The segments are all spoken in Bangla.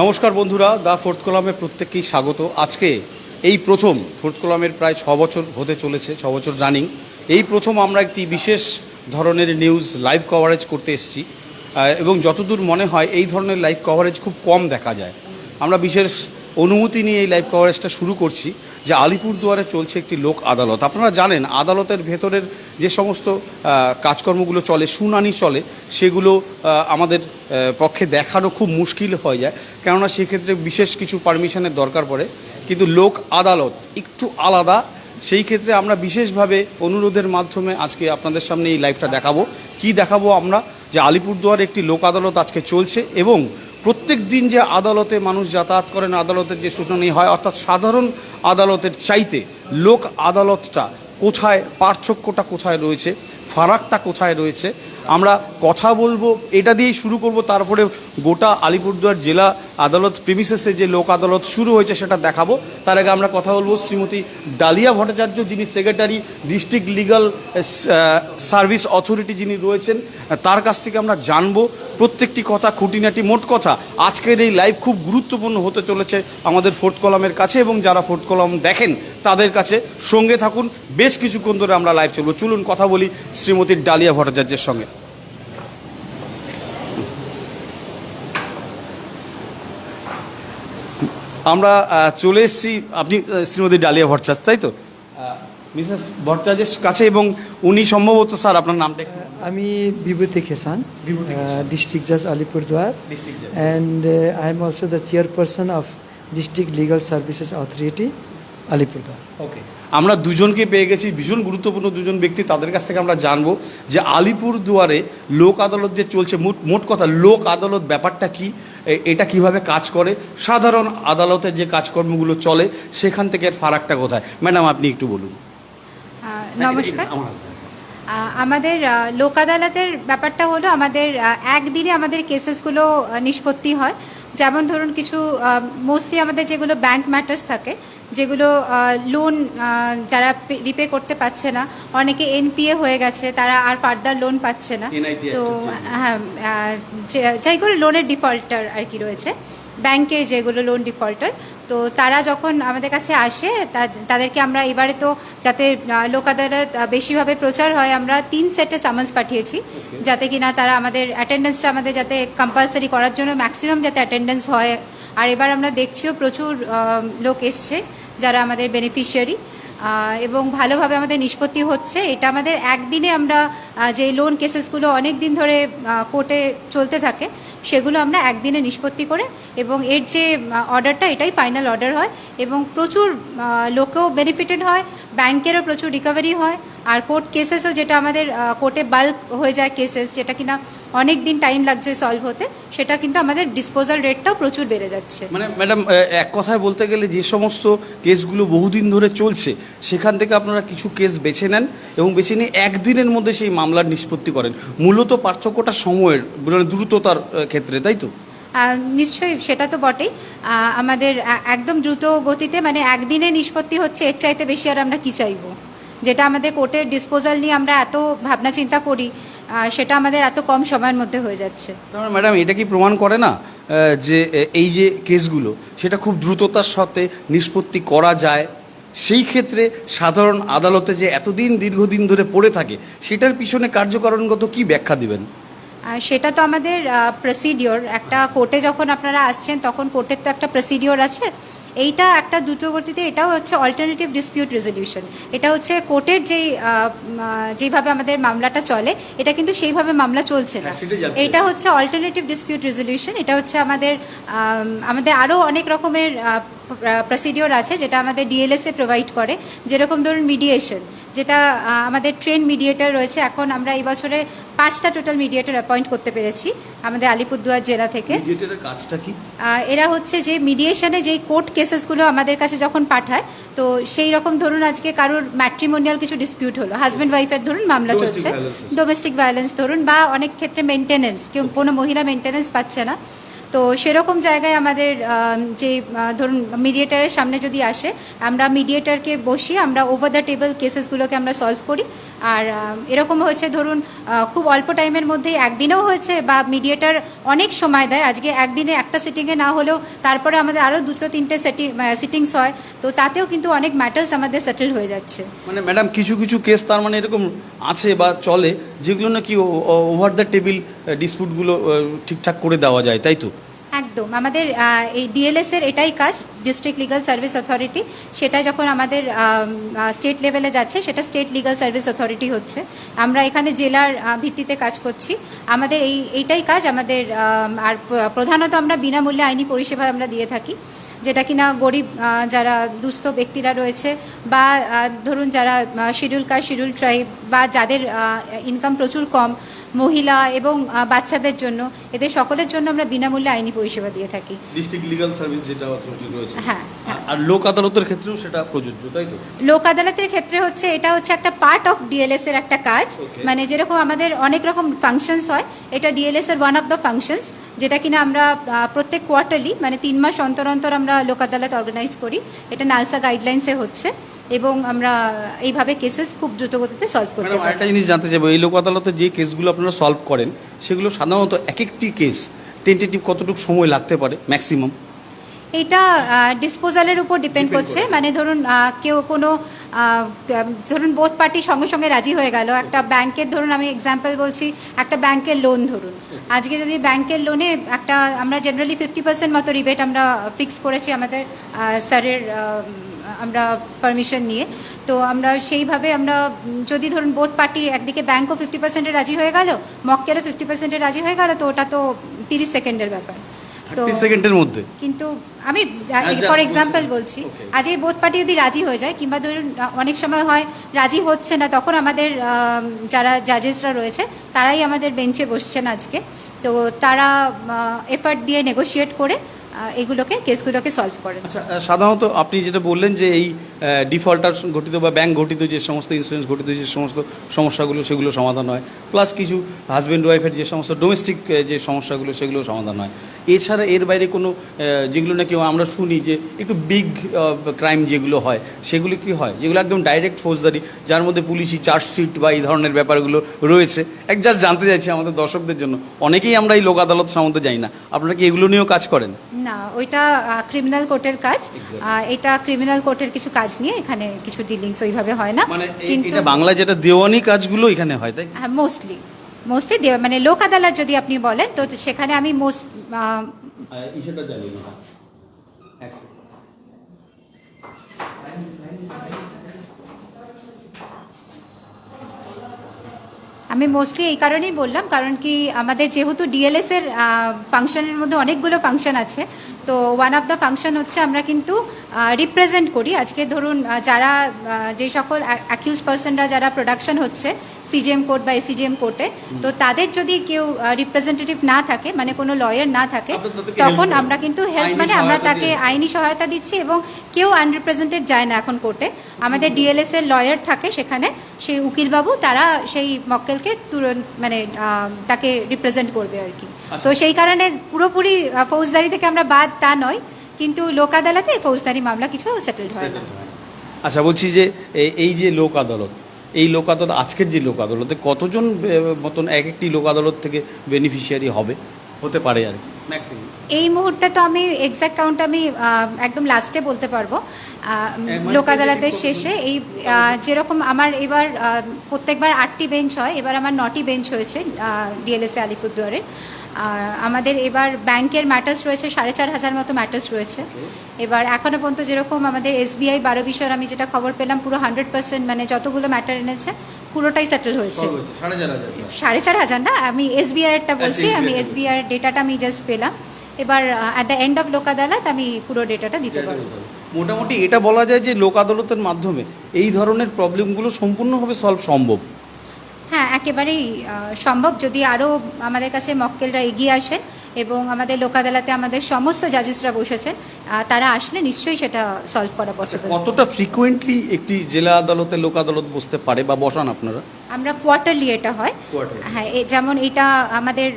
নমস্কার বন্ধুরা, দ্য ফোর্থ কলামে প্রত্যেককেই স্বাগত। আজকে এই প্রথম ফোর্থ কলামের প্রায় 6 বছর হতে চলেছে, 6 বছর রানিং। এই প্রথম আমরা একটি বিশেষ ধরনের নিউজ লাইভ কভারেজ করতে এসেছি এবং যতদূর মনে হয় এই ধরনের লাইভ কভারেজ খুব কম দেখা যায়। আমরা বিশেষ অনুমতি নিয়ে এই লাইভ কভারেজটা শুরু করছি যে আলিপুরদুয়ারে চলছে একটি লোক আদালত। আপনারা জানেন আদালতের ভেতরের যে সমস্ত কাজকর্মগুলো চলে, শুনানি চলে, সেগুলো আমাদের পক্ষে দেখানো খুব মুশকিল হয়ে যায়, কেননা সেক্ষেত্রে বিশেষ কিছু পারমিশনের দরকার পড়ে। কিন্তু লোক আদালত একটু আলাদা, সেই ক্ষেত্রে আমরা বিশেষভাবে অনুরোধের মাধ্যমে আজকে আপনাদের সামনে এই লাইভটা দেখাবো। কি দেখাবো আমরা? যে আলিপুরদুয়ারে একটি লোক আদালত আজকে চলছে এবং প্রত্যেক দিন যে আদালতে মানুষ যাতায়াত করেন, আদালতের যে শুনানি হয়, অর্থাৎ সাধারণ আদালতের চাইতে লোক আদালতটা কোথায়, পার্থক্যটা কোথায় রয়েছে, ফারাকটা কোথায় রয়েছে, আমরা কথা বলবো। এটা দিয়েই শুরু করব, তারপরে গোটা আলিপুরদুয়ার জেলা আদালত প্রেমিসেসে যে লোক আদালত শুরু হয়েছে সেটা দেখাবো। তার আগে আমরা কথা বলবো শ্রীমতী ডালিয়া ভট্টাচার্য, যিনি secretary district legal service authority যিনি রয়েছেন, তার কাছ থেকে আমরা জানবো প্রত্যেকটি কথা, খুঁটিনাটি। মোট কথা আজকের এই লাইভ খুব গুরুত্বপূর্ণ হতে চলেছে আমাদের ফোর্থ কলামের কাছে এবং যারা ফোর্থ কলাম দেখেন তাদের কাছে। সঙ্গে থাকুন, বেশ কিছুক্ষণ ধরে আমরা লাইভ চলবো। চলুন কথা বলি শ্রীমতী ডালিয়া ভট্টাচার্যের সঙ্গে। আমরা চলে এসেছি, আপনি শ্রীমতী ডালিয়া ভট্টাচার্য, তাই তো? মিসেস ভট্টাচার্যের কাছে, এবং উনি সম্ভবত, স্যার আপনার নামটা একটু? আমি বিভূতি খেসান, ডিস্ট্রিক্ট জাজ Alipurduar, and I am also the chairperson of district legal services authority Alipurduar. Okay, আমরা দুজনকে পেয়ে গেছি, ভীষণ গুরুত্বপূর্ণ দুজন ব্যক্তি। তাদের কাছ থেকে আমরা জানবো যে আলিপুরদুয়ারে লোক আদালত যে চলছে, মোট কথা লোক আদালত ব্যাপারটা কি, এটা কিভাবে কাজ করে, সাধারণ আদালতের যে কাজকর্মগুলো চলে সেখান থেকে ফারাকটা কোথায়। ম্যাডাম আপনি একটু বলুন। নমস্কার। আমাদের লোক আদালতের ব্যাপারটা হলো আমাদের একদিনে আমাদের কেসেসগুলো নিষ্পত্তি হয়। যেমন ধরুন কিছু মোস্টলি আমাদের যেগুলো ব্যাংক ম্যাটার্স থাকে, যেগুলো লোন যারা রিপে করতে পারছে না, অনেকে এনপিএ হয়ে গেছে, তারা আর ফার্দার লোন পাচ্ছে না, তো হ্যাঁ, যাই করে লোনের ডিফল্টার আর কি রয়েছে ব্যাংকে, যেগুলো লোন ডিফল্টার, তো তারা যখন আমাদের কাছে আসে তাদেরকে আমরা এবারে তো যাতে লোক আদালত বেশিভাবে প্রচার হয়, আমরা 3 সেটে সামান্স পাঠিয়েছি, যাতে কিনা তারা আমাদের অ্যাটেন্ডেন্সটা আমাদের যাতে কম্পালসারি করার জন্য ম্যাক্সিমাম যাতে অ্যাটেন্ডেন্স হয়। আর এবার আমরা দেখছিও প্রচুর লোক এসছে যারা আমাদের বেনিফিশিয়ারি, এবং ভালোভাবে আমাদের নিষ্পত্তি হচ্ছে। এটা আমাদের একদিনে আমরা যে লোন কেসেসগুলো অনেক দিন ধরে কোর্টে চলতে থাকে সেগুলো আমরা একদিনে নিষ্পত্তি করে, এবং এর যে অর্ডারটা এটাই ফাইনাল অর্ডার হয়, এবং প্রচুর লোকেও বেনিফিটেড হয়, ব্যাংকেরও প্রচুর রিকভারি হয়। আর কোর্ট কেসেসও যেটা আমাদের কোর্টে বাল্ক হয়ে যায় কেসেস, যেটা কিনা অনেক দিন টাইম লাগছে সলভ হতে, সেটা কিন্তু আমাদের ডিসপোজাল রেটটাও প্রচুর বেড়ে যাচ্ছে। মানে ম্যাডাম, এক কথায় বলতে গেলে যে সমস্ত কেসগুলো বহুদিন ধরে চলছে সেখান থেকে আপনারা কিছু কেস বেছে নেন এবং বেছে নিয়ে একদিনের মধ্যে সেই মামলার নিষ্পত্তি করেন। মূলত পার্থক্যটা সময়ের, মানে দ্রুততার ক্ষেত্রে, তাই তো? নিশ্চয়ই, সেটা তো বটেই। আমাদের একদম দ্রুত গতিতে, মানে একদিনে নিষ্পত্তি হচ্ছে, এর চাইতে বেশি আর আমরা কী চাইবো? যেটা আমাদের কোর্টের ডিসপোজাল নিয়ে আমরা এত ভাবনা চিন্তা করি, সেটা আমাদের এত কম সময়ের মধ্যে হয়ে যাচ্ছে। ম্যাডাম, এটা কি প্রমাণ করে না যে এই যে কেসগুলো সেটা খুব দ্রুততার সাথে নিষ্পত্তি করা যায়? সেই ক্ষেত্রে সাধারণ আদালতে যে এতদিন দীর্ঘদিন ধরে পড়ে থাকে, সেটার পিছনে কার্যকারণগত কি ব্যাখ্যা দিবেন? সেটা তো আমাদের প্রসিডিওর, একটা কোর্টে যখন আপনারা আসছেন তখন কোর্টের তো একটা প্রসিডিওর আছে। এইটা একটা দ্রুতগতিতে, এটাও হচ্ছে অল্টারনেটিভ ডিসপিউট রেজলিউশন। এটা হচ্ছে কোর্টের যেভাবে আমাদের মামলাটা চলে, এটা কিন্তু সেইভাবে মামলা চলছে না। এটা হচ্ছে অল্টারনেটিভ ডিসপিউট রেজলিউশন। এটা হচ্ছে আমাদের আরও অনেক রকমের প্রসিডিওর আছে যেটা আমাদের ডিএলএসএ প্রোভাইড করে। যেরকম ধরুন মিডিয়েশন, যেটা আমাদের ট্রেন মিডিয়েটর রয়েছে। এখন আমরা এই বছরে 5টা টোটাল মিডিয়েটর অ্যাপয়েন্ট করতে পেরেছি আমাদের আলিপুরদুয়ার জেলা থেকে। মিডিয়েটরের কাজটা কি? এরা হচ্ছে যে মিডিয়েশনে যেই কোর্ট কেসেসগুলো আমাদের কাছে যখন পাঠায়, তো সেই রকম ধরুন আজকে কারোর ম্যাট্রিমোনিয়াল কিছু ডিসপিউট হলো, হাজব্যান্ড ওয়াইফের ধরুন মামলা চলছে, ডোমেস্টিক ভায়োলেন্স ধরুন, বা অনেক ক্ষেত্রে মেনটেনেন্স, কেউ কোনো মহিলা মেনটেনেন্স পাচ্ছে না, তো সেরকম জায়গায় আমাদের যে ধরুন মিডিয়েটারের সামনে যদি আসে, আমরা মিডিয়েটারকে বসিয়ে আমরা ওভার দ্য টেবল কেসেসগুলোকে আমরা সলভ করি। আর এরকম হয়েছে ধরুন খুব অল্প টাইমের মধ্যেই একদিনেও হয়েছে, বা মিডিয়েটার অনেক সময় দেয়, আজকে একদিনে একটা সিটিংয়ে না হলেও তারপরে আমাদের আরও 2-3টে সিটিংস হয়, তো তাতেও কিন্তু অনেক ম্যাটার্স আমাদের সেটেল হয়ে যাচ্ছে। মানে ম্যাডাম কিছু কিছু কেস তার মানে এরকম আছে বা চলে যেগুলো নাকি ওভার দ্য টেবিল ডিসপিউটগুলো ঠিকঠাক করে দেওয়া যায়, তাই তো? একদম, আমাদের এই ডিএলএস এর এটাই কাজ, ডিস্ট্রিক্ট লিগাল সার্ভিস অথরিটি, সেটা যখন আমাদের স্টেট লেভেলে যাচ্ছে সেটা স্টেট লিগাল সার্ভিস অথরিটি হচ্ছে। আমরা এখানে জেলার ভিত্তিতে কাজ করছি, আমাদের এইটাই কাজ আমাদের। আর প্রধানত আমরা বিনামূল্যে আইনি পরিষেবা আমরা দিয়ে থাকি, যেটা কিনা গরিব যারা দুস্থ ব্যক্তিরা রয়েছে, বা ধরুন যারা শিডিউল কাস্ট, শিডিউল ট্রাইব, বা যাদের ইনকাম প্রচুর কম, মহিলা এবং বাচ্চাদের জন্য, এদের সকলের জন্য আমরা বিনামূল্যে আইনি পরিষেবা দিয়ে থাকি। ডিস্ট্রিক্ট লিগ্যাল সার্ভিস যেটা অথরিটি রয়েছে, হ্যাঁ, আর লোক আদালতের ক্ষেত্রেও সেটা প্রযোজ্য, তাই তো? লোক আদালতের ক্ষেত্রে হচ্ছে এটা হচ্ছে একটা পার্ট অফ ডিএলএস এর একটা কাজ। মানে যেরকম আমাদের অনেক রকম ফাংশনস হয়, এটা ডিএলএস এর ওয়ান অফ দ্য ফাংশনস, যেটা কিনা আমরা প্রত্যেক কোয়ার্টারলি মানে 3 মাস অন্তর অন্তর আমরা লোক আদালত অর্গানাইজ করি। এটা নালসা গাইডলাইন্সে হচ্ছে, এবং আমরা এইভাবে কেসেস খুব দ্রুতগতিতে সলভ করতে পারি। একটা জিনিস জানতে চাইবো, এই লোক আদালতে যে কেসগুলো আপনারা সলভ করেন সেগুলো সাধারণত এক একটি কেস টেন্টেটিভ কতটুকু সময় লাগতে পারে ম্যাক্সিমাম? এটা ডিসপোজালের উপর ডিপেন্ড করছে। মানে ধরুন কেউ কোনো ধরুন বোথ পার্টি সঙ্গে সঙ্গে রাজি হয়ে গেল, একটা ব্যাংকের ধরুন আমি এক্সাম্পল বলছি, একটা ব্যাংকের লোন ধরুন, আজকে যদি ব্যাংকের লোনে একটা আমরা জেনারেলি 50% মতো রিবেট আমরা ফিক্স করেছি আমাদের স্যারের আমরা পারমিশন নিয়ে। তো আমরা সেইভাবে আমরা যদি ধরুন বোথ পার্টি, একদিকে ব্যাংকও 50%-এ রাজি হয়ে গেল, মক্কেলও 50%-এ রাজি হয়ে গেল, তো ওটা তো 30 সেকেন্ডের ব্যাপার। 30 সেকেন্ডের মধ্যে। কিন্তু আমি ফর এক্সাম্পল বলছি, আজ এই বোথ পার্টি যদি রাজি হয়ে যায়, কিংবা ধরুন অনেক সময় হয় রাজি হচ্ছে না, তখন আমাদের যারা জাজেসরা রয়েছে তারাই আমাদের বেঞ্চে বসছেন আজকে, তো তারা এফার্ট দিয়ে নেগোশিয়েট করে এগুলোকে কেসগুলোকে সলভ করেন। আচ্ছা, সাধারণত আপনি যেটা বললেন যে এই ডিফল্টার ঘটিত বা ব্যাংক ঘটিত যে সমস্ত ইন্স্যুরেন্স ঘটিত যে সমস্ত সমস্যাগুলো সেগুলো সমাধান হয়, প্লাস কিছু হাজব্যান্ড ওয়াইফের যে সমস্ত ডোমেস্টিক যে সমস্যাগুলো সেগুলো সমাধান হয়। এছাড়া এর বাইরে কোনো যেগুলো নাকি আমরা শুনি যে একটু বিগ ক্রাইম যেগুলো হয় সেগুলো কি হয়, যেগুলো একদম ডাইরেক্ট ফৌজদারি, যার মধ্যে পুলিশি চার্জশিট বা এই ধরনের ব্যাপারগুলো রয়েছে, জাস্ট জানতে চাইছি আমাদের দর্শকদের জন্য, অনেকেই আমরা এই লোক আদালত সম্বন্ধে জানি না, আপনারা কি এগুলো নিয়েও কাজ করেন? না, ওইটা ক্রিমিনাল কোর্টের কাজ। এটা ক্রিমিনাল কোর্টের কিছু কাজ নিয়ে এখানে কিছু ডিলিংস ওইভাবে হয় না, কিন্তু এটা বাংলায় যেটা দেওয়ানি কাজগুলো এখানে হয়, তাই? হ্যাঁ, মোস্টলি মানে লোক আদালত যদি আপনি বলেন, তো সেখানে আমি সেটা জানি না। আমি মোস্টলি এই কারণেই বললাম, কারণ কি আমাদের যেহেতু ডিএলএস এর ফাংশনের মধ্যে অনেকগুলো ফাংশন আছে, তো ওয়ান অফ দ্য ফাংশন হচ্ছে আমরা কিন্তু রিপ্রেজেন্ট করি। আজকে ধরুন যারা যে সকল অ্যাকিউজ পার্সনরা যারা প্রোডাকশন হচ্ছে সিজিএম কোর্ট বা এসিজিএম কোর্টে, তো তাদের যদি কেউ রিপ্রেজেন্টেটিভ না থাকে, মানে কোনো লয়ার না থাকে, তখন আমরা কিন্তু হেল্প মানে আমরা তাকে আইনি সহায়তা দিচ্ছি, এবং কেউ আনরিপ্রেজেন্টেড যায় না এখন কোর্টে। আমাদের ডিএলএস এর লয়ার থাকে সেখানে, সেই উকিলবাবু তারা সেই মক্কেলকে তুরন্ত মানে তাকে রিপ্রেজেন্ট করবে আর কি। তো সেই কারণে পুরোপুরি ফৌজদারি থেকে আমরা বাদ তা নয়, কিন্তু লোক আদালতে ফৌজদারি মামলা কিছু সেটেলড হয় না। আচ্ছা, বলছি যে এই যে লোক আদালত, এই লোক আদালত আজকের যে লোক আদালতে কতজন মতন এক একটি লোক আদালত থেকে বেনিফিশিয়ারি হতে পারে আর কি ম্যাক্সিমাম? এই মুহূর্তে তো আমি এক্সাক্ট কাউন্ট আমি একদম লাস্টে বলতে পারবো, লোক আদালতের শেষে। এই যেরকম আমার এবার প্রত্যেকবার 8টি বেঞ্চ হয়, এবার আমার 9টি বেঞ্চ হয়েছে ডিএলএসএ আলিপুরদুয়ারে। আমাদের এবার ব্যাংকের ম্যাটার্স রয়েছে 4,500 মতো ম্যাটার্স রয়েছে। এবার এখনও পর্যন্ত যেরকম আমাদের এসবিআই 12 বিষয়ের আমি যেটা খবর পেলাম, পুরো 100% মানে যতগুলো ম্যাটার এনেছে পুরোটাই সেটেল হয়েছে। 4,500 না, আমি এসবিআইয়েরটা বলছি, আমি এসবিআইয়ের ডেটাটা আমি জাস্ট পেলাম। এবার অ্যাট দ্য এন্ড অফ লোক আদালত আমি পুরো ডেটাটা দিতে পারবো। মোটামুটি এটা বলা যায় যে লোক আদালতের মাধ্যমে এই ধরনের প্রবলেমগুলো সম্পূর্ণভাবে সলভ সম্ভব। হ্যাঁ, একেবারেই সম্ভব, যদি আরও আমাদের কাছে মক্কেলরা এগিয়ে আসেন এবং আমাদের লোক আদালতে আমাদের সমস্ত জাজেসরা বসেছেন, তারা আসলে নিশ্চয়ই সেটা সলভ করা পসিবল। কতটা ফ্রিকুয়েন্টলি একটি জেলা আদালতে লোক আদালত বসতে পারে বা বসান আপনারা? আমরা কোয়ার্টারলি এটা হয়। হ্যাঁ, যেমন এটা আমাদের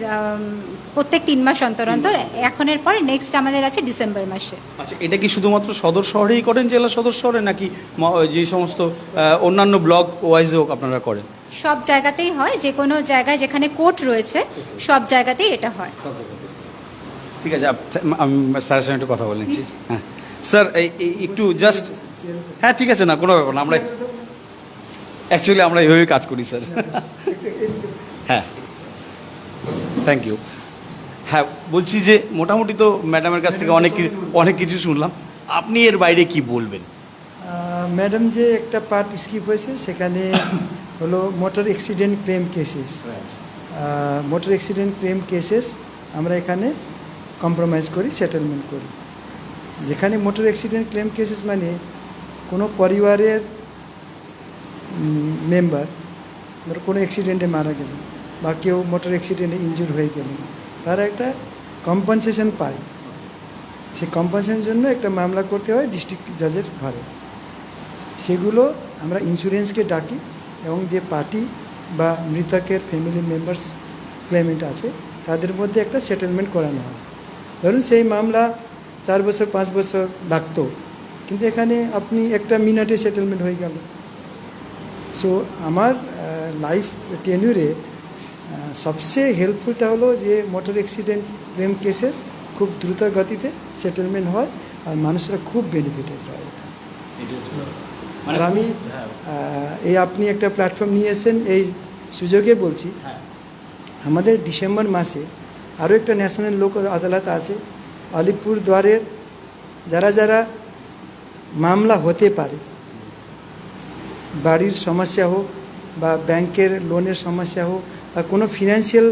প্রত্যেক 3 মাস অন্তর অন্তর, এখনের পরে নেক্সট আমাদের আছে ডিসেম্বর মাসে। আচ্ছা, এটা কি শুধুমাত্র সদর শহরেই করেন, জেলা সদর শহরে, নাকি যে সমস্ত অন্যান্য ব্লক ওয়াইজও আপনারা করেন? সব জায়গাতেই হয়, যে কোনো জায়গায় যেখানে কোর্ট রয়েছে সব জায়গাতেই এটা হয়। ঠিক আছে, আমি স্যারের সঙ্গে একটু কথা বলে নিচ্ছি। হ্যাঁ স্যার, একটু জাস্ট, হ্যাঁ ঠিক আছে, না কোনো ব্যাপার না, আমরা অ্যাকচুয়ালি আমরা এইভাবেই কাজ করি স্যার। হ্যাঁ, থ্যাংক ইউ। হ্যাঁ, বলছি যে মোটামুটি তো ম্যাডামের কাছ থেকে অনেক কিছু শুনলাম, আপনি এর বাইরে কি বলবেন? ম্যাডাম যে একটা পার্ট স্কিপ হয়েছে সেখানে হলো motor accident claim cases. Motor accident claim cases আমরা এখানে কম্প্রোমাইজ করি, সেটেলমেন্ট করি। যেখানে মোটর অ্যাক্সিডেন্ট ক্লেম কেসেস মানে কোনো পরিবারের মেম্বার ধর কোনো অ্যাক্সিডেন্টে মারা গেলেন বা কেউ মোটর অ্যাক্সিডেন্টে ইনজুর হয়ে গেলেন, তারা একটা কম্পেনসেশন পায়। সেই কম্পেনসেশনের জন্য একটা মামলা করতে হয় ডিস্ট্রিক্ট জাজের ঘরে। সেগুলো আমরা ইন্স্যুরেন্সকে ডাকি এবং যে পার্টি বা মৃতকের ফ্যামিলি মেম্বার্স ক্লেমেন্ট আছে তাদের মধ্যে একটা সেটেলমেন্ট করানো হয়। ধরুন সেই মামলা 4 বছর 5 বছর লাগতো, কিন্তু এখানে আপনি একটা মিনিটে সেটেলমেন্ট হয়ে গেল। সো আমার লাইফ টেনিউরে সবচেয়ে হেল্পফুলটা হলো যে মোটর অ্যাক্সিডেন্ট ক্লেম কেসেস খুব দ্রুত গতিতে সেটেলমেন্ট হয় আর মানুষরা খুব বেনিফিটেড হয়। আর আমি এই আপনি একটা প্ল্যাটফর্ম নিয়ে এসেছেন, এই সুযোগে বলছি আমাদের ডিসেম্বর মাসে আরও একটা ন্যাশনাল লোক আদালত আছে আলিপুরদুয়ারের। যারা যারা মামলা হতে পারে, বাড়ির সমস্যা হোক বা ব্যাংকের লোনের সমস্যা হোক বা কোনো ফিনান্সিয়াল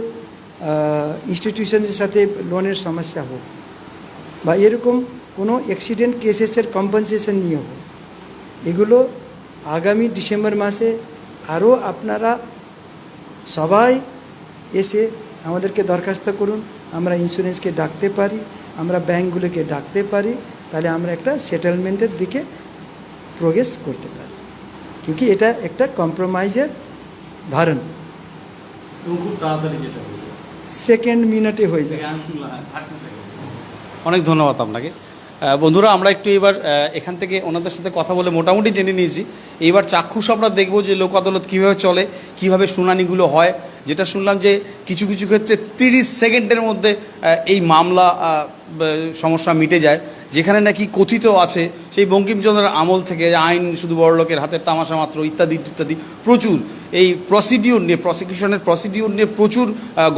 ইনস্টিটিউশনের সাথে লোনের সমস্যা হোক বা এরকম কোনো অ্যাক্সিডেন্ট কেসেসের কম্পেনসেশন নিয়ে হোক, এগুলো আগামী ডিসেম্বর মাসে আরও আপনারা সবাই এসে আমাদেরকে দরখাস্ত করুন। আমরা ইন্স্যুরেন্সকে ডাকতে পারি, আমরা ব্যাংকগুলোকে ডাকতে পারি, তাহলে আমরা একটা সেটেলমেন্টের দিকে প্রোগ্রেস করতে পারি। क्योंकि এটা একটা কম্প্রোমাইজের ধারণ, খুব তাড়াতাড়ি যেটা সেকেন্ড মিনিটে হয়ে যায়। অনেক ধন্যবাদ আপনাকে। বন্ধুরা, আমরা একটু এবার এখান থেকে ওনাদের সাথে কথা বলে মোটামুটি জেনে নিয়েছি। এইবার চাক্ষুষ আমরা দেখব যে লোক আদালত কীভাবে চলে, কীভাবে শুনানিগুলো হয়। যেটা শুনলাম যে কিছু কিছু ক্ষেত্রে 30 সেকেন্ডের মধ্যে এই মামলা সমস্যা মিটে যায়, যেখানে নাকি কথিত আছে সেই বঙ্কিমচন্দ্রের আমল থেকে আইন শুধু বড়লোকের হাতের তামাশা মাত্র ইত্যাদি ইত্যাদি প্রচুর এই প্রসিডিউর নিয়ে, প্রসিকিউশনের প্রসিডিউর নিয়ে প্রচুর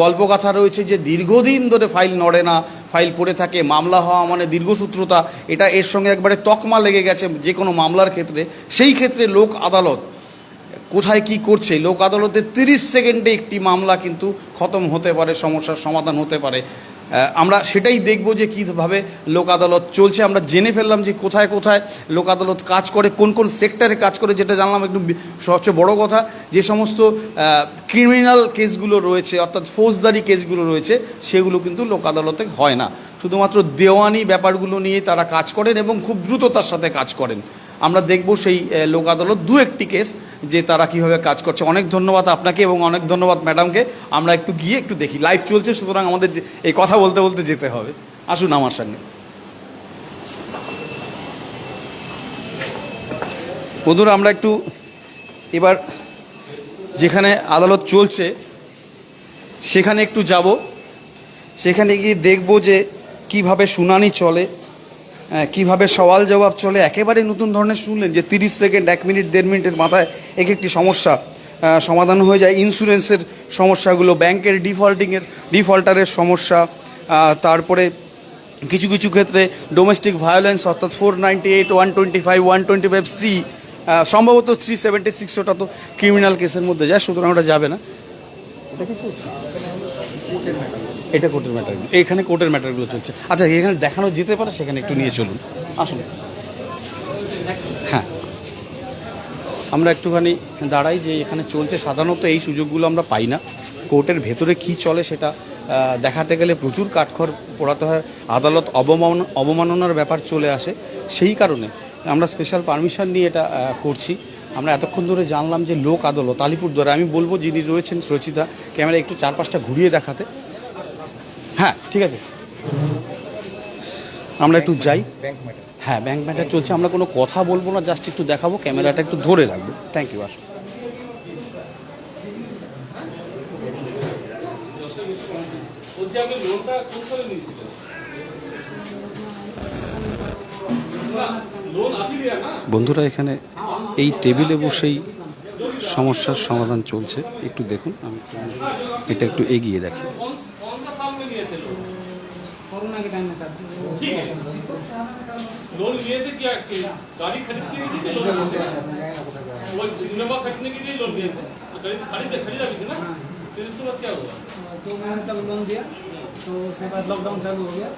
গল্পগাথা রয়েছে যে দীর্ঘদিন ধরে ফাইল নড়ে না, ফাইল পড়ে থাকে, মামলা হওয়া মানে দীর্ঘসূত্রতা, এটা এর সঙ্গে একবারে তকমা লেগে গেছে যে কোনো মামলার ক্ষেত্রে। সেই ক্ষেত্রে লোক আদালত কোথায় কি করছে, লোক আদালতে 30 সেকেন্ডে একটি মামলা কিন্তু খতম হতে পারে, সমস্যার সমাধান হতে পারে। আমরা সেটাই দেখব যে কীভাবে লোক আদালত চলছে। আমরা জেনে ফেললাম যে কোথায় কোথায় লোক আদালত কাজ করে, কোন কোন সেক্টরে কাজ করে, যেটা জানলাম একটু সবচেয়ে বড় কথা। যে সমস্ত ক্রিমিনাল কেসগুলো রয়েছে অর্থাৎ ফৌজদারি কেসগুলো রয়েছে সেগুলো কিন্তু লোক আদালতে হয় না, শুধুমাত্র দেওয়ানি ব্যাপারগুলো নিয়ে তারা কাজ করেন এবং খুব দ্রুততার সাথে কাজ করেন। আমরা দেখব সেই লোক আদালত 2-1টি কেস যে তারা কিভাবে কাজ করছে। অনেক ধন্যবাদ আপনাকে এবং অনেক ধন্যবাদ ম্যাডামকে। আমরা একটু গিয়ে একটু দেখি, লাইভ চলছে, সুতরাং আমাদের এই কথা বলতে বলতে যেতে হবে। আসুন আমার সঙ্গে। বন্ধুরা, আমরা একটু এবার যেখানে আদালত চলছে সেখানে একটু যাব, সেখানে গিয়ে দেখব যে কিভাবে শুনানি চলে, কিভাবে সওয়াল জবাব চলে। একেবারে নতুন ধরনের শুনলেন যে 30 সেকেন্ড, 1 মিনিট, 1.5 মিনিটের মাথায় এক একটি সমস্যা সমাধান হয়ে যায়। ইন্স্যুরেন্সের সমস্যাগুলো, ব্যাংকের ডিফল্টারের সমস্যা, তারপরে কিছু কিছু ক্ষেত্রে ডোমেস্টিক ভায়োলেন্স অর্থাৎ 498, 125, 125C, সম্ভবত 376, ওটা তো ক্রিমিনাল কেসের মধ্যে যায়, সুতরাং ওটা যাবে না। এটা কোর্টের ম্যাটারগুলো, এখানে কোর্টের ম্যাটারগুলো চলছে। আচ্ছা, এখানে দেখানো যেতে পারে, সেখানে একটু নিয়ে চলুন, আসুন। হ্যাঁ, আমরা একটুখানি দাঁড়াই যে এখানে চলছে। সাধারণত এই সুযোগগুলো আমরা পাই না। কোর্টের ভেতরে কি চলে সেটা দেখাতে গেলে প্রচুর কাঠখড় পোড়াতে হয়, আদালত অবমাননার ব্যাপার চলে আসে। সেই কারণে আমরা স্পেশাল পারমিশন নিয়ে এটা করছি। আমরা এতক্ষণ ধরে জানলাম যে লোক আদালত আলিপুরদুয়ারে। আমি বলবো যিনি রয়েছেন রচিতা, ক্যামেরা একটু চারপাশটা ঘুরিয়ে দেখাতে। হ্যাঁ ঠিক আছে, আমরা একটু যাই। হ্যাঁ, ব্যাংক ম্যাটার চলছে, আমরা কোনো কথা বলবো না, জাস্ট একটু দেখাবো, ক্যামেরাটা একটু ধরে রাখবো। Thank you. আসুন। বন্ধুরা, এখানে এই টেবিলে বসেই সমস্যার সমাধান চলছে। একটু দেখুন, আমি এটা একটু এগিয়ে রাখি। कोरोना के टाइम में सर ठीक है, लोन लिए थे क्या? गाड़ी खरीद के लिए लोन लिए थे? वो इनोवा खरीदने के लिए लोन लिए थे, तो गाड़ी तो खरीदा भी थी ना? फिर उसके बाद क्या हुआ? 2 महीने तक लोन दिया, तो उसके बाद लॉकडाउन चालू हो गया।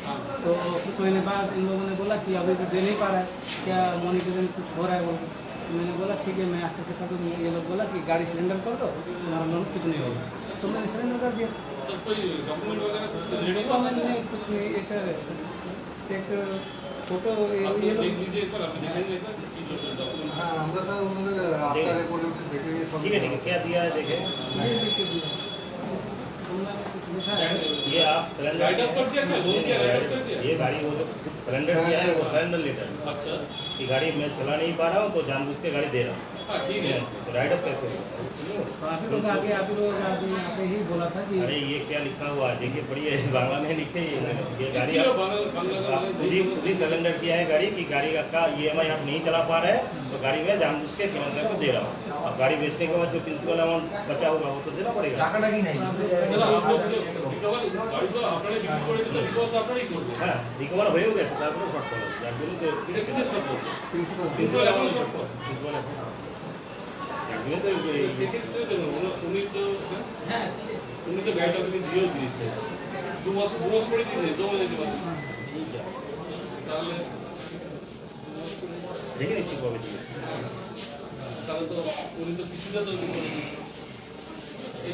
तो कुछ महीने बाद इन लोगों ने बोला कि अभी तो दे नहीं पा रहा है, क्या मॉनिटरिंग कुछ हो रहा है बोल के। तो मैंने बोला ठीक है, मैं आस्ते आस्ते कर दूँ। ये लोग बोला कि गाड़ी सिलेंडर कर दो, तुम्हारा लोन कुछ नहीं होगा। तो मैंने सिलेंडर कर दिया। तो कोई डॉक्यूमेंट वगैरह कुछ रेडी हुआ? डॉक्यूमेंट नहीं, कुछ नहीं। ऐसा एक फोटो आप ये लोग देख लीजिए एक बार, आप देखेंगे एक बार कि जो डॉक्यूमेंट हाँ আমরা স্যার ওনাদের আপনার রিপোর্ট দেখে নিয়ে সব ठीक है क्या दिया है देखें। ये लिख के दिया। उन्होंने कुछ लिखा है। ये आप सिलेंडर राइट अप कर दिया क्या? लोन किया राइट अप कर दिया? ये गाड़ी वो जो सिलेंडर किया है वो सिलेंडर लेटर अच्छा, कि गाड़ी मैं चला नहीं पा रहा हूँ तो जानबूझ के गाड़ी दे रहा हूँ। हाँ ठीक है। तो राइट अप कैसे हुआ? तो आप ही लोग आगे आगे यहाँ पे ही बोला था कि अरे ये क्या लिखा हुआ है देखिए, पढ़िए, बांग्ला में लिखे ही है। ये गाड़ी किलो आप बांग्ला खुद ही सिलेंडर किया है गाड़ी की गाड़ी का EMI आप नहीं चला पा रहे हैं, तो गाड़ी में जानबूझ के फिनेंसर को दे रहा हूँ। अब गाड़ी बेचने के बाद जो प्रिंसिपल अमाउंट बचा होगा वो तो देना पड़ेगा। টাকাটা কি নাই দাদা आप लोग रिकवर गाड़ी तो আপনারা বিক্রি করে দিলে রিকভার তো আপনারাই করবেন। হ্যাঁ রিকভার হয়েও গেছে, তারপরে শর্ট পড়ে যার জন্য তো এটা কিসের শর্ত হচ্ছে? 310 প্রিন্সিপাল অ্যামাউন্ট শর্ত। প্রিন্সিপাল যার জন্য তো সেক্ষেত্রে দেখুন উনি তো গাড়িটা আপনি দিয়েও দিয়েছে, 2 মাস করে দিয়েছে, 2 মাস দিতে পারছেন তাহলে দেখে নিচ্ছি কবে দিয়ে। তাহলে তো উনি তো কিছুটা তো করে দিয়েছে। এই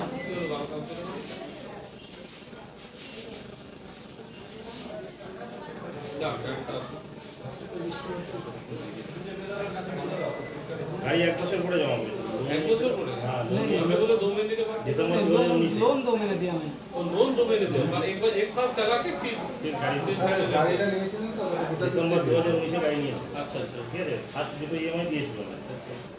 গাড়ি 1 বছর পরে জমা করেছে। 1 বছর পরে? हाँ, हमें बोले 2 महीने के बाद। दिसंबर 2019 लोन 2 महीने दिया मैंने। और लोन 2 महीने दे, और एक बार एक साल चला के फिर फिर गाड़ी গাড়িটা নিয়েছিলেন তো ডিসেম্বর 2019 গাড়ি নিয়েছে। अच्छा अच्छा ঠিক আছে, আজ দুটো EMI দিয়েছিল না।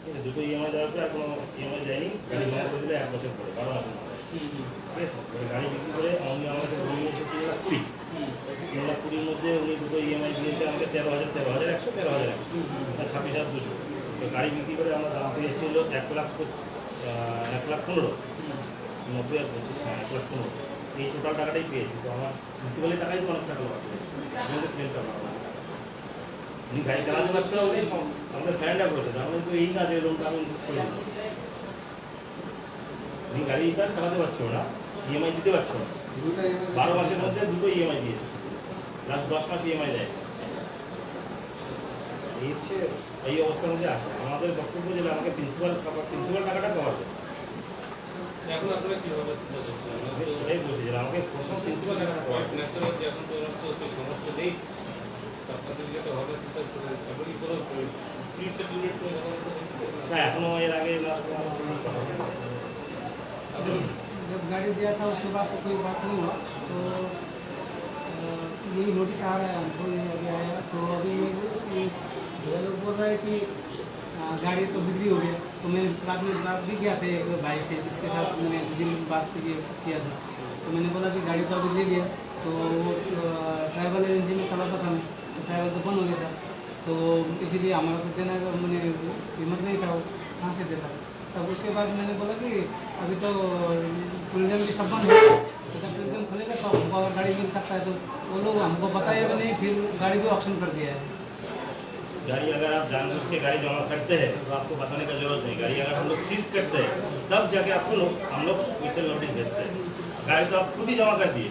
ঠিক আছে, দুটো EMI দেওয়ার পর এখনো EMI যায়নি, গাড়ি জমা করে দিলে 1 বছর পরে 12 মাসের মধ্যে। ঠিক আছে, ওই গাড়ি বিক্রি করে আমি আমাকে লোন নিয়েছে 3,20,000। 3,20,000 মধ্যে উনি দুটো EMI দিয়েছে আমাকে 13,100, 13,100, 26,200। তো গাড়ি বিক্রি করে আমরা দাম পেয়েছিল 1,15,000, 90 আর 25, 1,15,000। এই টোটাল টাকাটাই পেয়েছি। তো আমার প্রিন্সিপালের টাকাই তো অনেক টাকা লস হয়েছে, আমাদের ক্লেমটা পাবো। উনি গাড়ি চালাতে পারছো না বলেই আমাদের স্যারেন্ডার করেছে, তার মানে তো এই না যে লোনটা আমি করে দিই। উনি গাড়িটা চালাতে পারছো না, EMI দিতে পারছো না। 12 মাসের মধ্যে দুটো EMI দিয়েছে, লাস্ট 10 মাস EMI দেয়। এই হচ্ছে এই অবস্থার মধ্যে আছে। আমাদের বক্তব্য যে আমাকে প্রিন্সিপাল টাকাটা কভার করবে। এখন আপনারা কিভাবে চিন্তা করছেন? এটাই বলছি যে আমাকে প্রথম প্রিন্সিপাল টাকাটা কভার করবে। ন্যাচারাল যে এখন তো সেই সমস্যা নেই, আপনাদের যেটা হবে সেটা আপনি কি কোনো প্রি সেটেলমেন্ট করে না, এখনো এর আগে जब गाड़ी दिया था उसके बाद तो कोई बात नहीं हुआ। तो यही नोटिस आ रहा है हमको, ये अभी आया। तो अभी ये लोग बोल रहे हैं कि गाड़ी तो बिक्री हो गया। तो मैंने रात में बात भी किया था एक भाई से, जिसके साथ मैंने जिन बात किया था। तो मैंने बोला कि गाड़ी तो अभी ले लिया। तो वो ट्रैवल एजेंसी में चलाता था मैं, तो ट्रैवल तो बंद हो गया था। तो इसीलिए हमारा तो देना का मैंने हिम्मत नहीं था, वो कहाँ से देता। तब उसके बाद मैंने बोला कि अभी तो टूरिज्म भी सब बंद है, तो जब टूरिज्म खुलेगा तो हमको अगर गाड़ी मिल सकता है। तो वो लोग हमको बताया भी नहीं, फिर गाड़ी भी ऑप्शन कर दिया है। गाड़ी अगर आप जानबूझ के गाड़ी जमा करते हैं तो आपको बताने का जरूरत नहीं। गाड़ी अगर हम लोग सीज करते हैं तब जाके आपको हम लोग स्पेशल नोटिस भेजते हैं। गाड़ी तो आप खुद ही जमा कर दिए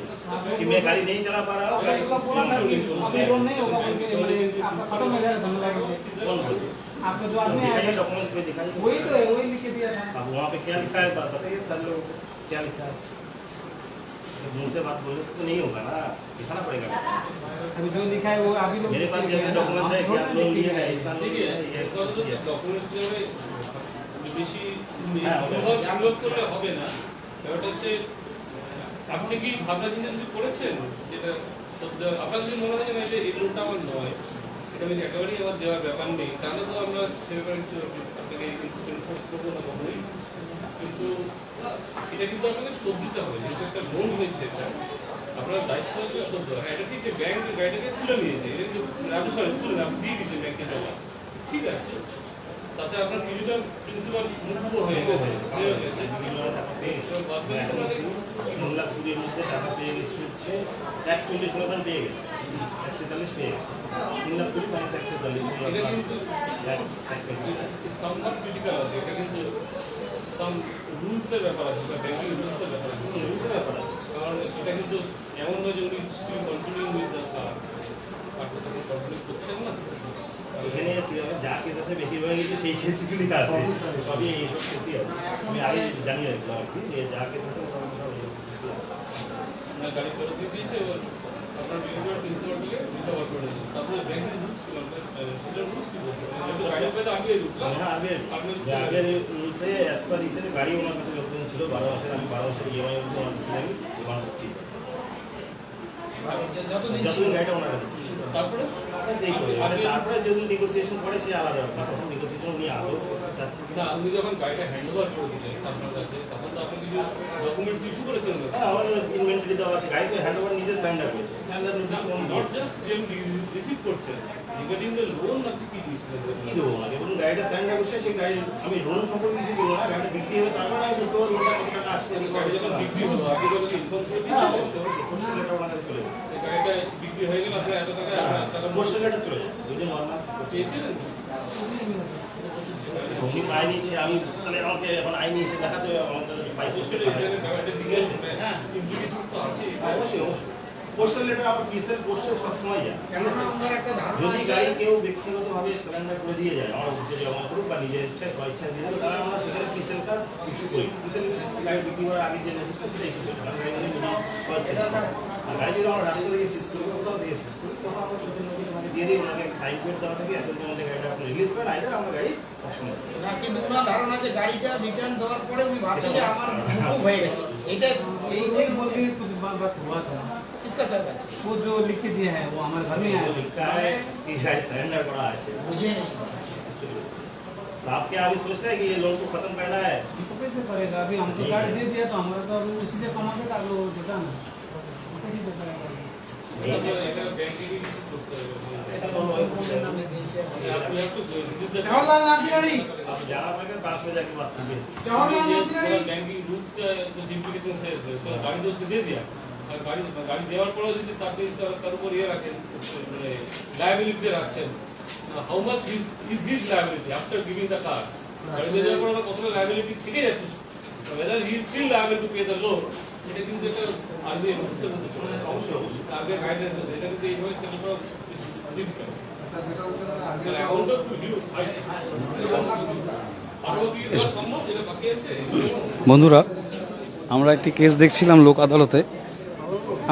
कि मैं गाड़ी नहीं चला पा रहा हूँ। गाड़ी का बोला था कि अभी लोन नहीं होगा बोल के, मैंने आपका खत्म हो जाएगा झमेला बोल के। कौन बोल? आपका जो आदमी दिखाइए आया डॉक्यूमेंट्स पे दिखाइए। वही तो है, वही लिख के दिया था। अब वहाँ पे क्या लिखा है बताइए सर लोग, क्या लिखा है? मुझसे बात बोलने से तो नहीं होगा ना, दिखाना पड़ेगा। अभी जो लिखा है वो अभी लोग मेरे पास जैसे डॉक्यूमेंट्स है कि आप लोन लिए हैं, इतना लोन ठीक लिया है है, ये ডকুমেন্টস হিসেবে বেশি হ্যাঁ, ডাউনলোড করলে হবে না। ব্যাপারটা হচ্ছে আপনি কি ভাবনা চিন্তা কিছু করেছেন যেটা আপনার যদি মনে হয় যে না এটা এই লোনটা আমার নয়, এটা আমি একেবারেই আমার দেওয়ার ব্যাপার নেই, তাহলে তো আমরা সে ব্যাপারে কিছু আপনাকে ইনফোর্স করবো না কখনোই। কিন্তু এটা কিন্তু আপনাকে শোধ দিতে হবে, যেহেতু একটা লোন হয়েছে এটা আপনার দায়িত্ব হচ্ছে শোধ দেওয়া। হ্যাঁ, এটা ঠিক যে ব্যাংক গাড়িটাকে তুলে নিয়েছে, এটা কিন্তু আপনি সরি তুলে আপনি দিয়ে দিচ্ছেন ব্যাংকে জমা, ঠিক আছে, তাতে আপনার কিছুটা প্রিন্সিপাল মুক্ত হয়ে গেছে, হয়ে গেছে। এবার বাদ বাকি তোমাদের 1,20,000 এর মধ্যে টাকা পেয়ে গেছে হচ্ছে 41 পেয়ে গেছে, 41 পেয়ে গেছে, 3,20,000 মানে 41 এটা কিন্তু সামহার ক্রিটিক্যাল আছে, এটা কিন্তু সাম রুলসের ব্যাপার আছে, ব্যাংকিং রুলসের ব্যাপার আছে, রুলসের ব্যাপার আছে। কারণ এটা কিন্তু এমন নয় যে উনি continue with the car continue করছেন না। এখানে যা কেস আছে বেশিরভাগ কিন্তু সেই কেসগুলি আছে, সবই এইসব কেসই আছে। আমি আগে জানিয়ে রাখলাম আর কি যে যা কেস আছে না গাড়ি ফেরত দিয়ে দিয়েছে, এবার আপনার বিলিভার প্রিন্সিপালকে রিকভার করে দিয়েছে। তারপরে ব্যাংকের রুলস ছিল রুলস কি বলছে গাড়ি পেতে আগে রুলস আগে রুলসে অ্যাজ পার রিসেন্ট গাড়ি ওনার কাছে লোকজন ছিল 12 মাসের, আমি 12 মাসের ইএমআই আমি প্রমাণ করছি, যতদিন গাড়িটা ওনার কাছে ছিল। তারপরে তারপরে যদি নেগোসিয়েশন করে সে আলাদা ব্যাপার, তখন নেগোসিয়েশন উনি আদৌ চাচ্ছেন না, আপনি যখন গাড়িটা হ্যান্ড ওভার করে দিলেন আপনার কাছে, তখন তো আপনি কিছু ডকুমেন্ট ইস্যু করেছেন না। হ্যাঁ, আমার ইনভেন্টরি দেওয়া আছে, গাড়ি তো হ্যান্ড ওভার নিজে সারেন্ডার করে সারেন্ডার নোটিশ কোন নট জাস্ট যে রিসিভ করছেন, রিগার্ডিং দ্য লোন আপনি কি দিয়েছিলেন? কি দেবো ওনাকে বলুন, গাড়িটা সারেন্ডার করছে, সেই গাড়ি আমি লোন সম্পর্কে কিছু দেবো না, গাড়িটা বিক্রি হবে তারপরে আমি বুঝতে পারবো লোনটা কত টাকা আসছে। গাড়ি যখন বিক্রি হলো আপনি যখন ইনফর্ম করে দিয়েছিলেন, লেটার ওনার কাছে চলে যাবে, গাড়িটা বিক্রি হয়ে গেল আপনার এত টাকা টাকা কোশ্চেন লেটার চলে যাবে, যদি নর্মাল পেয়েছিলেন। উনি পাইনি, সে আমি তাহলে আমাকে এখন আইনি এসে দেখাতে হবে আমাদের পাই গাড়িটা বিক্রি হয়েছে, হ্যাঁ ইমপ্লিকেশনস তো আছে। অবশ্যই অবশ্যই কোশ্চেন লেটার আবার পিসের কোশ্চেন সবসময় যায়। যদি গাড়ি কেউ ব্যক্তিগতভাবে সারেন্ডার করে দিয়ে যায়, আমার অফিসে জমা করুক বা নিজের ইচ্ছা স্বইচ্ছা দিয়ে দেবে, তাহলে আমরা সেখানে পিসেল কার্ড ইস্যু করি। পিসেল গাড়ি বিক্রি করার আগে যে নোটিশটা সেটা ইস্যু করি, কারণ গাড়ি নিজে স্বইচ্ছা। আর গাড়ি যদি আমরা রাস্তা থেকে সিজ করি, কোথাও থেকে সিজ করি, তখন আমরা পিসেল নোটিশ ওনাকে দিয়ে দিই, ওনাকে টাইম পিরিয়ড দেওয়া থাকে, এতদিনের মধ্যে গাড়িটা আপনি রিলিজ করেন, আইদার আমরা গাড়ি অপশন না, কিন্তু ওনার ধারণা যে গাড়িটা রিটার্ন দেওয়ার পরে উনি ভাবছেন যে আমার মুকুব হয়ে গেছে, এটা वही बोल के कुछ बात हुआ था। इसका सर वो जो लिख के दिया है वो हमारे घर में आया है। लिखा है कि गाड़ी सरेंडर करा है। मुझे नहीं तो आप क्या अभी सोच रहे हैं कि ये लोन को खत्म करना है? ये तो कैसे करेगा? अभी हमको कार्ड दे दिया तो हमारा तो उसी से कमा के वो देता ना, कैसे दे पाएगा? এটা ব্যাংকে গিয়ে করতে হবে। ऐसा लोन वही बोलते हैं। আপনি একটু जवाहरलाल नेहरू आप जाना पड़ेगा, पास में जाके बात कीजिए। जवाहरलाल नेहरू बैंकिंग रूल्स का कुछ इम्प्लीकेशन है, तो गाड़ी तो उससे दे दिया, और गाड़ी দেওয়ার পরেও যদি আপনি তার উপর ইয়ে রাখেন, মানে লায়াবিলিটি রাখছেন, how much is his liability after giving the car, গাড়ি দেওয়ার পর কতটা লায়াবিলিটি থেকে যাচ্ছে, whether he is still liable to pay the loan, এটা কিন্তু একটা আরবিআই রুলসের মধ্যে চলে যায়। অবশ্যই অবশ্যই। আরবিআই গাইডলাইন্স আছে, এটা কিন্তু এইভাবে সেটেল করা ডিফিকাল্ট। যেটা হচ্ছে না আগে মানে অ্যাকাউন্ট অফ ভিউ আরও কি দেওয়া সম্ভব, যেটা বাকি আছে? বন্ধুরা, আমরা একটি কেস দেখছিলাম লোক আদালতে।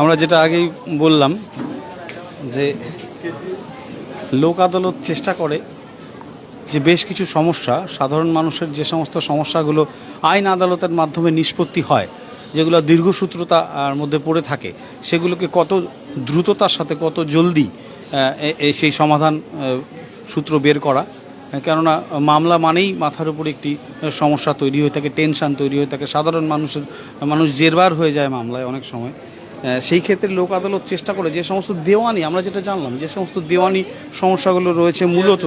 আমরা যেটা আগেই বললাম যে লোক আদালত চেষ্টা করে যে বেশ কিছু সমস্যা, সাধারণ মানুষের যে সমস্ত সমস্যাগুলো আইন আদালতের মাধ্যমে নিষ্পত্তি হয়, যেগুলো দীর্ঘসূত্রতার মধ্যে পড়ে থাকে, সেগুলোকে কত দ্রুততার সাথে কত জলদি সেই সমাধান সূত্র বের করা। কেননা মামলা মানেই মাথার উপর একটি সমস্যা তৈরি হয়ে থাকে, টেনশন তৈরি হয়ে থাকে, সাধারণ মানুষ জেরবার হয়ে যায় মামলায় অনেক সময়। সেই ক্ষেত্রে লোক আদালত চেষ্টা করে যে সমস্ত দেওয়ানি, আমরা যেটা জানলাম, যে সমস্ত দেওয়ানি সমস্যাগুলো রয়েছে, মূলত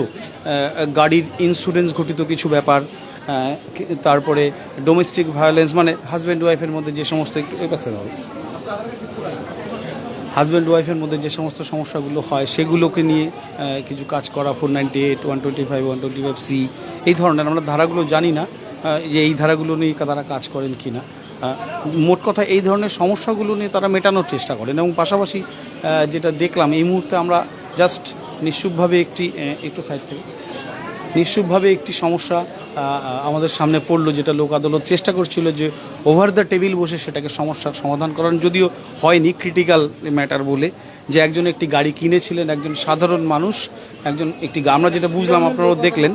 গাড়ির ইন্স্যুরেন্স ঘটিত কিছু ব্যাপার, তারপরে ডোমেস্টিক ভায়োলেন্স, মানে হাজব্যান্ড ওয়াইফের মধ্যে যে সমস্ত হাজব্যান্ড ওয়াইফের মধ্যে যে সমস্ত সমস্যাগুলো হয়, সেগুলোকে নিয়ে কিছু কাজ করা, 498, 125, 125C, এই ধরনের আমরা ধারাগুলো জানি না যে এই ধারাগুলো নিয়ে তারা কাজ করেন কি না। মোট কথা এই ধরনের সমস্যাগুলো নিয়ে তারা মেটানোর চেষ্টা করেন। এবং পাশাপাশি যেটা দেখলাম এই মুহূর্তে আমরা জাস্ট নিশ্চুপভাবে একটু সাইড থেকে নিশ্চয়ভাবে একটি সমস্যা আমাদের সামনে পড়লো, যেটা লোক আদালত চেষ্টা করছিল যে ওভার দ্য টেবিল বসে সেটাকে সমস্যার সমাধান করার, যদিও হয়নি ক্রিটিক্যাল ম্যাটার বলে, যে একজন একটি গাড়ি কিনেছিলেন, একজন সাধারণ মানুষ, আমরা যেটা বুঝলাম, আপনারাও দেখলেন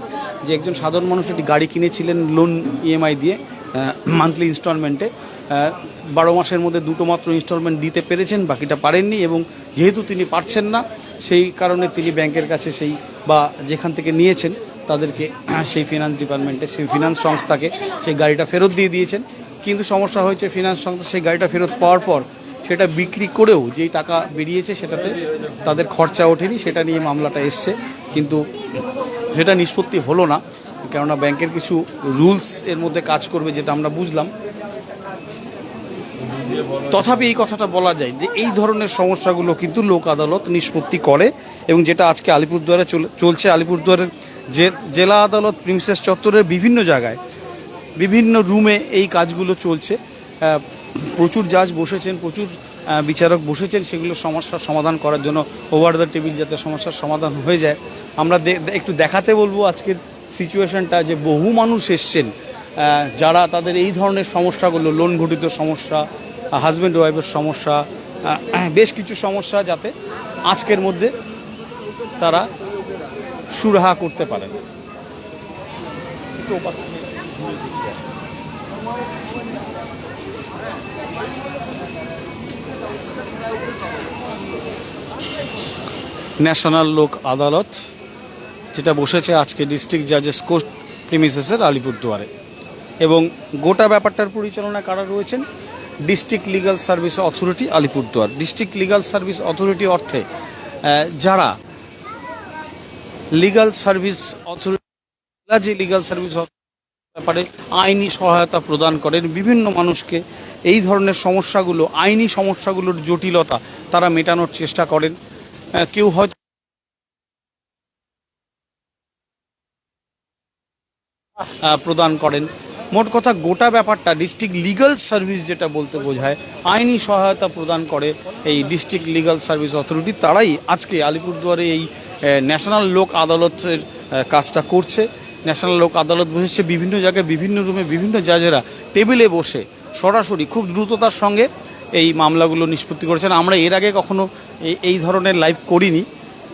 যে একজন সাধারণ মানুষ একটি গাড়ি কিনেছিলেন লোন ইএমআই দিয়ে মান্থলি ইনস্টলমেন্টে। 12 মাসের মধ্যে 2টো মাত্র ইনস্টলমেন্ট দিতে পেরেছেন, বাকিটা পারেননি, এবং যেহেতু তিনি পারছেন না সেই কারণে তিনি ব্যাংকের কাছে বা যেখান থেকে নিয়েছেন তাদেরকে সেই ফিনান্স ডিপার্টমেন্টে, সেই ফিনান্স সংস্থাকে সেই গাড়িটা ফেরত দিয়ে দিয়েছেন। কিন্তু সমস্যা হয়েছে, ফিনান্স সংস্থা সেই গাড়িটা ফেরত পাওয়ার পর সেটা বিক্রি করেও যেই টাকা বেরিয়েছে সেটাতে তাদের খরচা ওঠেনি, সেটা নিয়ে মামলাটা এসছে। কিন্তু সেটা নিষ্পত্তি হলো না, কেননা ব্যাংকের কিছু রুলস এর মধ্যে কাজ করবে, যেটা আমরা বুঝলাম। তথাপি এই কথাটা বলা যায় যে এই ধরনের সমস্যাগুলো কিন্তু লোক আদালত নিষ্পত্তি করে, এবং যেটা আজকে আলিপুরদুয়ারে চলছে। আলিপুরদুয়ারের জেলা আদালত প্রিন্সেস চত্বরের বিভিন্ন জায়গায় বিভিন্ন রুমে এই কাজগুলো চলছে। প্রচুর জাজ বসেছেন, প্রচুর বিচারক বসেছেন সেগুলো সমস্যার সমাধান করার জন্য, ওভার দ্য টেবিল যাতে সমস্যার সমাধান হয়ে যায়। আমরা একটু দেখাতে বলবো আজকের সিচুয়েশনটা, যে বহু মানুষ এসছেন যারা তাদের এই ধরনের সমস্যাগুলো, লোন ঘটিত সমস্যা, হাজব্যান্ড ওয়াইফের সমস্যা, বেশ কিছু সমস্যা যাতে আজকের মধ্যে তারা সুরাহা করতে পারেন। ন্যাশনাল লোক আদালত যেটা বসেছে আজকে ডিস্ট্রিক্ট জাজেস কোর্ট প্রিমিসেসের আলিপুরদুয়ারে, এবং গোটা ব্যাপারটার পরিচালনা কারা রয়েছেন? District legal service authority Alipurduar. District legal service authority অর্থে যারা লিগ্যাল সার্ভিস অথরিটি, যে লিগ্যাল সার্ভিস ব্যাপারে আইনি সহায়তা প্রদান করেন বিভিন্ন মানুষকে, এই ধরনের সমস্যাগুলো, আইনি সমস্যাগুলোর জটিলতা তারা মেটানোর চেষ্টা করেন। কেউ হয়তো প্রদান করেন। মোট কথা গোটা ব্যাপারটা ডিস্ট্রিক্ট লিগ্যাল সার্ভিস যেটা বলতে বোঝায়, আইনি সহায়তা প্রদান করে এই ডিস্ট্রিক্ট লিগ্যাল সার্ভিস অথরিটি, তারাই আজকে আলিপুরদুয়ারে এই ন্যাশনাল লোক আদালতের কাজটা করছে। ন্যাশনাল লোক আদালত বসেছে বিভিন্ন জায়গায়, বিভিন্ন রুমে, বিভিন্ন জাজেরা টেবিলে বসে সরাসরি খুব দ্রুততার সঙ্গে এই মামলাগুলো নিষ্পত্তি করেছেন। আমরা এর আগে কখনো এই ধরনের লাইভ করিনি,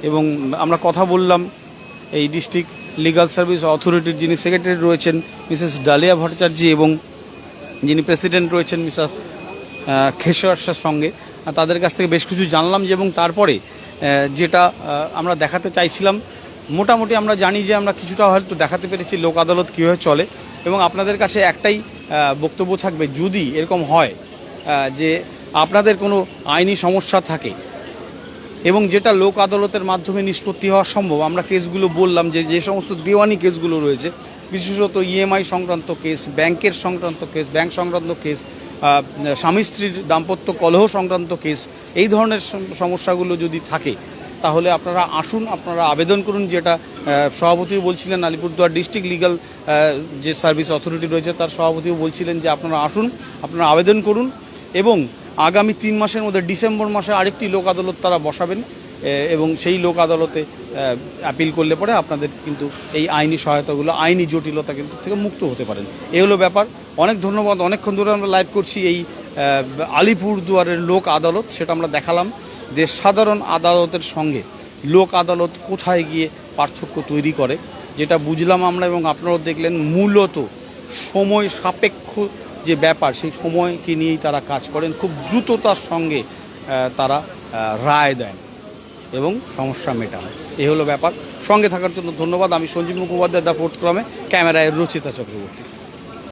এবং আমরা কথা বললাম এই ডিস্ট্রিক্ট লিগ্যাল সার্ভিস অথরিটির যিনি সেক্রেটারি রয়েছেন মিসেস ডালিয়া ভট্টাচার্য, এবং যিনি প্রেসিডেন্ট রয়েছেন মিসেস খেসরার সঙ্গে। তাদের কাছ থেকে বেশ কিছু জানলাম, এবং তারপরে যেটা আমরা দেখাতে চাইছিলাম, মোটামুটি আমরা জানি যে আমরা কিছুটা হয়তো দেখাতে পেরেছি লোক আদালত কীভাবে চলে, এবং আপনাদের কাছে একটাই বক্তব্য থাকবে, যদি এরকম হয় যে আপনাদের কোনো আইনি সমস্যা থাকে এবং যেটা লোক আদালতের মাধ্যমে নিষ্পত্তি হওয়া সম্ভব, আমরা কেসগুলো বললাম যে সমস্ত দেওয়ানি কেসগুলো রয়েছে, বিশেষত ইএমআই সংক্রান্ত কেস, ব্যাংকের সংক্রান্ত কেস, ব্যাংক সংক্রান্ত কেস, স্বামী স্ত্রীর দাম্পত্য কলহ সংক্রান্ত কেস, এই ধরনের সমস্যাগুলো যদি থাকে তাহলে আপনারা আসুন, আপনারা আবেদন করুন। যেটা সভাপতিও বলছিলেন, আলিপুরদুয়ার ডিস্ট্রিক্ট লিগ্যাল যে সার্ভিস অথরিটি রয়েছে তার সভাপতিও বলছিলেন যে আপনারা আসুন, আপনারা আবেদন করুন, এবং আগামী 3 মাসের মধ্যে ডিসেম্বর মাসে আরেকটি লোক আদালত তারা বসাবেন, এবং সেই লোক আদালতে অ্যাপিল করলে পরে আপনাদের কিন্তু এই আইনি সহায়তাগুলো, আইনি জটিলতা কিন্তু থেকে মুক্ত হতে পারেন। এই হলো ব্যাপার। অনেক ধন্যবাদ। অনেকক্ষণ ধরে আমরা লাইভ করছি এই আলিপুরদুয়ারের লোক আদালত, সেটা আমরা দেখালাম যে সাধারণ আদালতের সঙ্গে লোক আদালত কোথায় গিয়ে পার্থক্য তৈরি করে, যেটা বুঝলাম আমরা, এবং আপনারাও দেখলেন। মূলত সময় সাপেক্ষ যে ব্যাপার, সেই সময়কে নিয়েই তারা কাজ করেন, খুব দ্রুততার সঙ্গে তারা রায় দেন এবং সমস্যা মেটান। এই হলো ব্যাপার। সঙ্গে থাকার জন্য ধন্যবাদ। আমি সঞ্জীব মুখোপাধ্যায়, দ্য ফোর্থ কলামে, ক্যামেরায় রচিতা চক্রবর্তী।